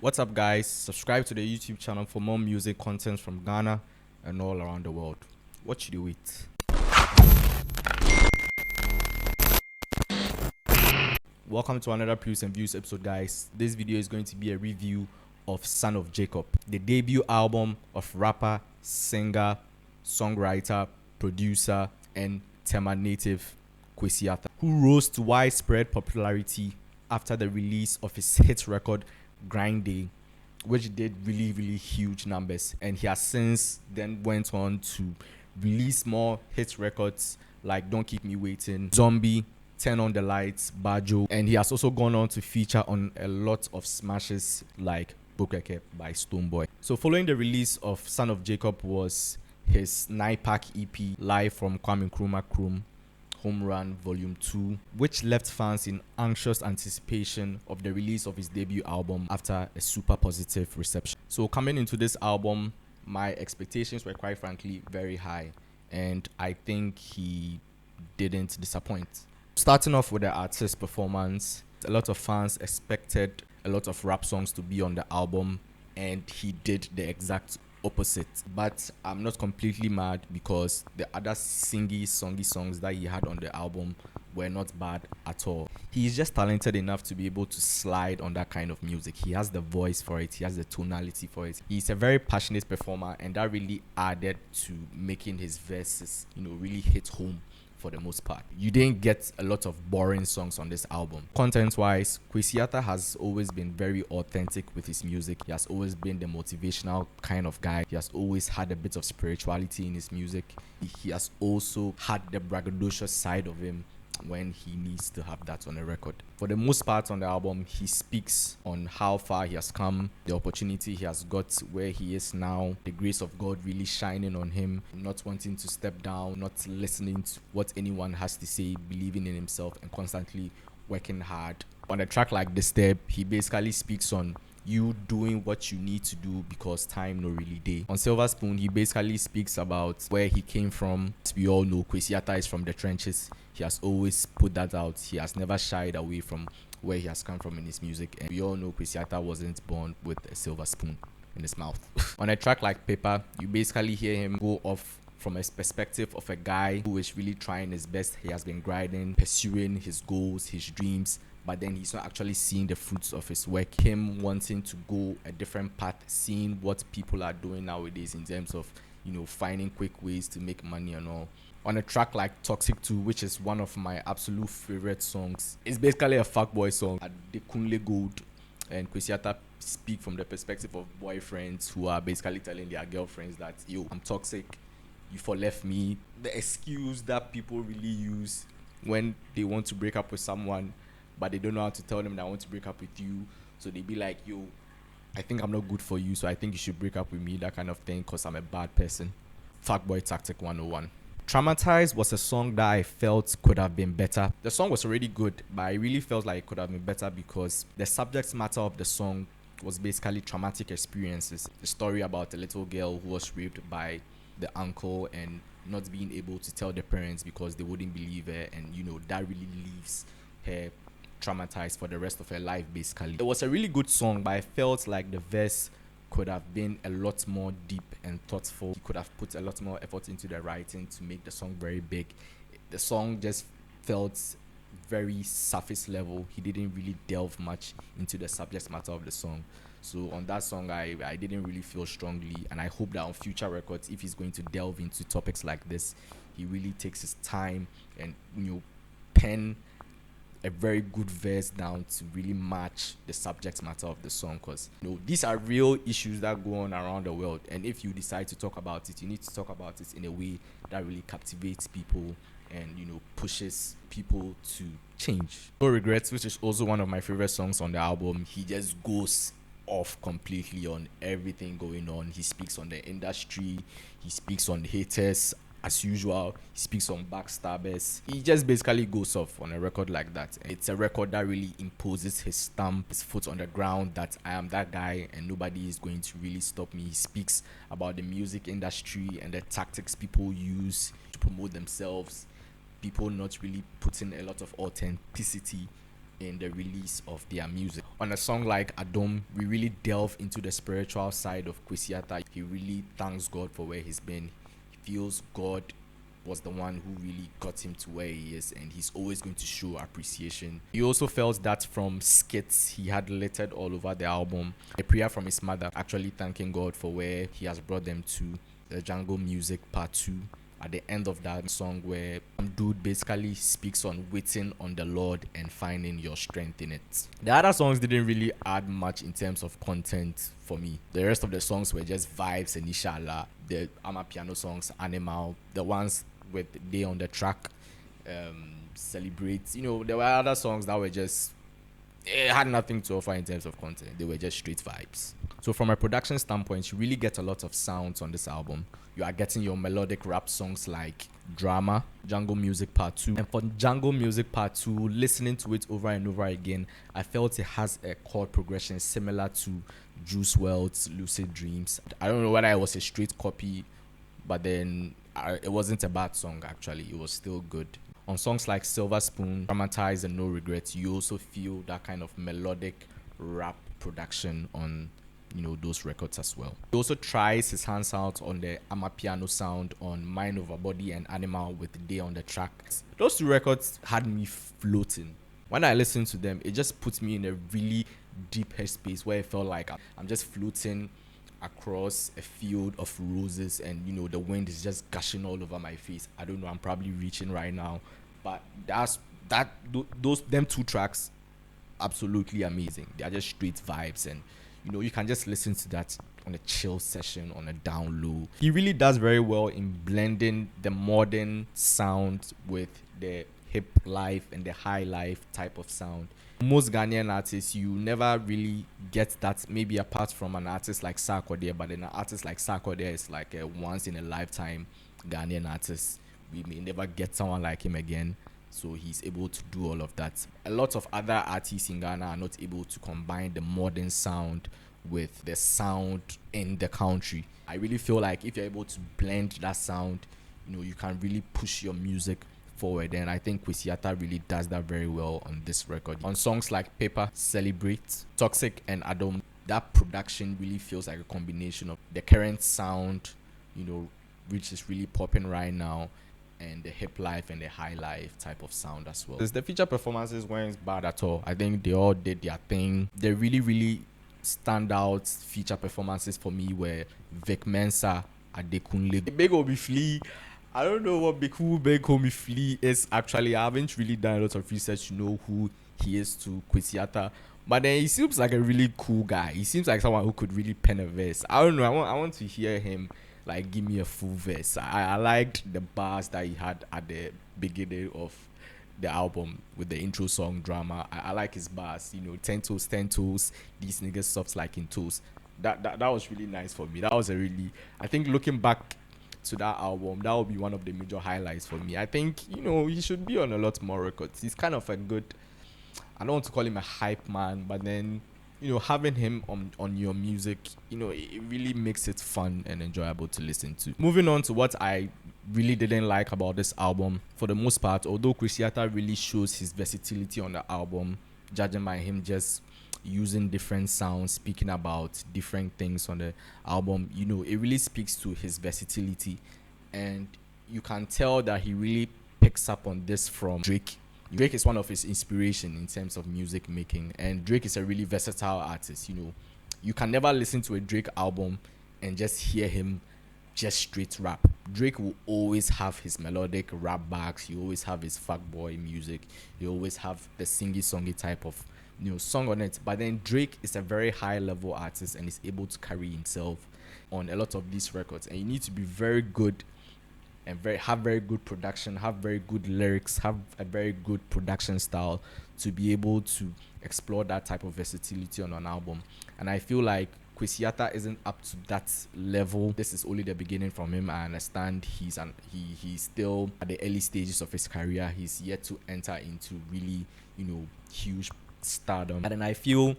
What's up, guys? Subscribe to the YouTube channel for more music content from Ghana and all around the world. What should you eat? Welcome to another Previews and Views episode, guys. This video is going to be a review of Son of Jacob, the debut album of rapper, singer, songwriter, producer, and Tema native Kwesi, who rose to widespread popularity after the release of his hit record Grind Day, which did really huge numbers, and he has since then went on to release more hit records like Don't Keep Me Waiting, Zombie, Turn on the Lights, Bajo, and he has also gone on to feature on a lot of smashes like Bokeke by Stonebwoy. So following the release of Son of Jacob was his 9-pack EP Live from Kwame Nkrumah Krum Home Run Volume 2, which left fans in anxious anticipation of the release of his debut album after a super positive reception. So coming into this album, my expectations were quite frankly very high, and I think he didn't disappoint. Starting off with the artist performance, a lot of fans expected a lot of rap songs to be on the album, and he did the exact opposite. But I'm not completely mad because the other songy songs that he had on the album were not bad at all. He's just talented enough to be able to slide on that kind of music. He has the voice for it, he has the tonality for it. He's a very passionate performer, and that really added to making his verses, really hit home. For the most part, you didn't get a lot of boring songs on this album. Content-wise, Kwesi has always been very authentic with his music. He has always been the motivational kind of guy. He has always had a bit of spirituality in his music. He has also had the braggadocious side of him when he needs to have that on a record. For the most part on the album, he speaks on how far he has come, the opportunity he has got where he is now, the grace of God really shining on him, not wanting to step down, not listening to what anyone has to say, believing in himself, and constantly working hard. On a track like Disturb, he basically speaks on you doing what you need to do because time no really day. On Silver Spoon, he basically speaks about where he came from. As we all know, Kwesi is from the trenches. He has always put that out. He has never shied away from where he has come from in his music, and we all know Kwesi wasn't born with a silver spoon in his mouth. On a track like Paper, you basically hear him go off from a perspective of a guy who is really trying his best. He has been grinding, pursuing his goals, his dreams, but then he's not actually seeing the fruits of his work. Him wanting to go a different path, seeing what people are doing nowadays in terms of, finding quick ways to make money and all. On a track like Toxic 2, which is one of my absolute favorite songs, it's basically a fuckboy song. The Kunle Gold and Kwesi speak from the perspective of boyfriends who are basically telling their girlfriends that, yo, I'm toxic, you for left me. The excuse that people really use when they want to break up with someone, but they don't know how to tell them that I want to break up with you. So they be like, yo, I think I'm not good for you, so I think you should break up with me, that kind of thing, because I'm a bad person. Fuckboy Tactic 101. Traumatized was a song that I felt could have been better. The song was already good, but I really felt like it could have been better because the subject matter of the song was basically traumatic experiences. The story about a little girl who was raped by the uncle and not being able to tell the parents because they wouldn't believe her, and that really leaves her traumatized for the rest of her life basically. It was a really good song, but I felt like the verse could have been a lot more deep and thoughtful. He could have put a lot more effort into the writing to make the song very big. The song just felt very surface level. He didn't really delve much into the subject matter of the song. So on that song, I didn't really feel strongly, and I hope that on future records, if he's going to delve into topics like this, he really takes his time and pen a very good verse down to really match the subject matter of the song, because these are real issues that go on around the world, and if you decide to talk about it, you need to talk about it in a way that really captivates people and pushes people to change. No Regrets, which is also one of my favorite songs on the album, he just goes off completely on everything going on. He speaks on the industry, he speaks on haters. As usual, he speaks on backstabbers. He just basically goes off on a record like that. It's a record that really imposes his stamp, his foot on the ground, that I am that guy and nobody is going to really stop me. He speaks about the music industry and the tactics people use to promote themselves. People not really putting a lot of authenticity in the release of their music. On a song like Adom, we really delve into the spiritual side of Kwesi. He really thanks God for where he's been. He feels God was the one who really got him to where he is, and he's always going to show appreciation. He also felt that from skits he had littered all over the album. A prayer from his mother, actually thanking God for where he has brought them to. The Jungle Music Part 2, at the end of that song, where dude basically speaks on waiting on the Lord and finding your strength in it. The other songs didn't really add much in terms of content for me. The rest of the songs were just vibes and inshallah. The Amapiano songs, Animal, the ones with Day on the Track, Celebrate. There were other songs that were just, it had nothing to offer in terms of content. They were just straight vibes. So from a production standpoint, you really get a lot of sounds on this album. You are getting your melodic rap songs like Drama, Jungle Music Part 2. And for Jungle Music Part 2, listening to it over and over again, I felt it has a chord progression similar to Juice WRLD's Lucid Dreams. I don't know whether it was a straight copy, but then it wasn't a bad song actually. It was still good. On songs like Silver Spoon, Dramatize, and No Regrets, you also feel that kind of melodic rap production on those records as well. He also tries his hands out on the Amapiano sound on Mind Over Body and Animal with Day on the Track. Those two records had me floating. When I listen to them, it just puts me in a really deep headspace where it felt like I'm just floating across a field of roses, and the wind is just gushing all over my face. I don't know, I'm probably reaching right now, but them two tracks, absolutely amazing. They are just straight vibes, and you can just listen to that on a chill session, on a down low. He really does very well in blending the modern sound with the hip life and the high life type of sound. Most Ghanaian artists, you never really get that, maybe apart from an artist like Sarkodie, but then an artist like Sarkodie is like a once in a lifetime Ghanaian artist. We may never get someone like him again, so he's able to do all of that. A lot of other artists in Ghana are not able to combine the modern sound with the sound in the country. I really feel like if you're able to blend that sound, you can really push your music forward, and I think Kwesi really does that very well on this record. On songs like Paper, Celebrate, Toxic, and Adom, that production really feels like a combination of the current sound, which is really popping right now, and the hip life and the high life type of sound as well. The feature performances weren't bad at all. I think they all did their thing. The really standout feature performances for me were Vic Mensa, Adekunle, Big Obi Flea. I don't know what Big Homie Flea is actually. I haven't really done a lot of research to know who he is to Kwesi, but then he seems like a really cool guy. He seems like someone who could really pen a verse. I don't know. I want to hear him like give me a full verse. I liked the bars that he had at the beginning of the album with the intro song Drama. I like his bars. 10 toes, 10 toes. These niggas soft like in toes. That was really nice for me. That was I think looking back to that album, that will be one of the major highlights for me. I think he should be on a lot more records. He's kind of a good, I don't want to call him a hype man, but then having him on your music, it really makes it fun and enjoyable to listen to. Moving on to what I really didn't like about this album, for the most part, although Kwesi really shows his versatility on the album, judging by him just using different sounds, speaking about different things on the album, it really speaks to his versatility, and you can tell that he really picks up on this from Drake. Drake is one of his inspiration in terms of music making, and Drake is a really versatile artist. You can never listen to a Drake album and just hear him just straight rap. Drake will always have his melodic rap backs. He always have his fuckboy music. He always have the singy-songy type of song on it. But then Drake is a very high level artist and is able to carry himself on a lot of these records. And you need to be very good and have very good production, have very good lyrics, have a very good production style to be able to explore that type of versatility on an album. And I feel like Kwesi isn't up to that level. This is only the beginning from him. I understand he's still at the early stages of his career. He's yet to enter into really, huge stardom. And then I feel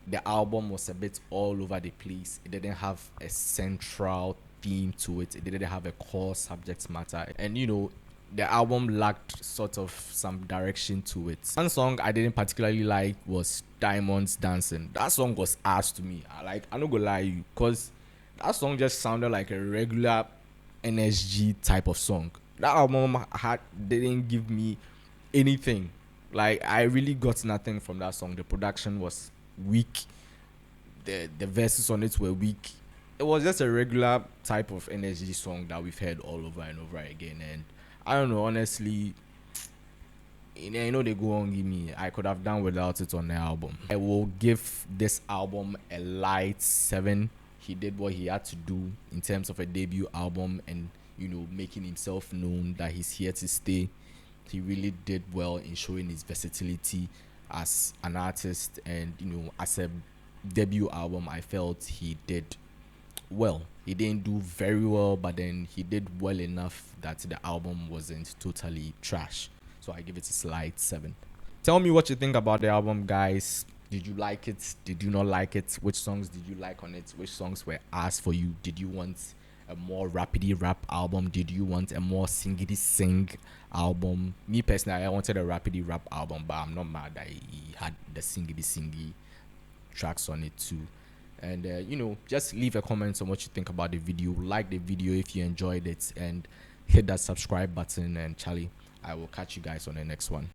the album was a bit all over the place. It didn't have a central theme to it. It didn't have a core subject matter. And the album lacked sort of some direction to it. One song I didn't particularly like was Diamonds Dancing. That song was ass to me. I'm not gonna lie to you, cause that song just sounded like a regular NSG type of song. That album didn't give me anything. Like, I really got nothing from that song. The production was weak. The verses on it were weak. It was just a regular type of energy song that we've heard all over and over again. And I don't know, honestly, they go on give me. I could have done without it on the album. I will give this album a light 7. He did what he had to do in terms of a debut album, and making himself known that he's here to stay. He really did well in showing his versatility as an artist, and as a debut album, I felt he did well. He didn't do very well, but then he did well enough that the album wasn't totally trash. So I give it a slight 7. Tell me what you think about the album, guys. Did you like it? Did you not like it? Which songs did you like on it? Which songs were asked for you? Did you want a more rapidy rap album? Did you want a more singity sing album? Me personally, I wanted a rapidy rap album, but I'm not mad that he had the singity singy tracks on it too. And just leave a comment on what you think about the video. Like the video if you enjoyed it, and hit that subscribe button. And Charlie, I will catch you guys on the next one.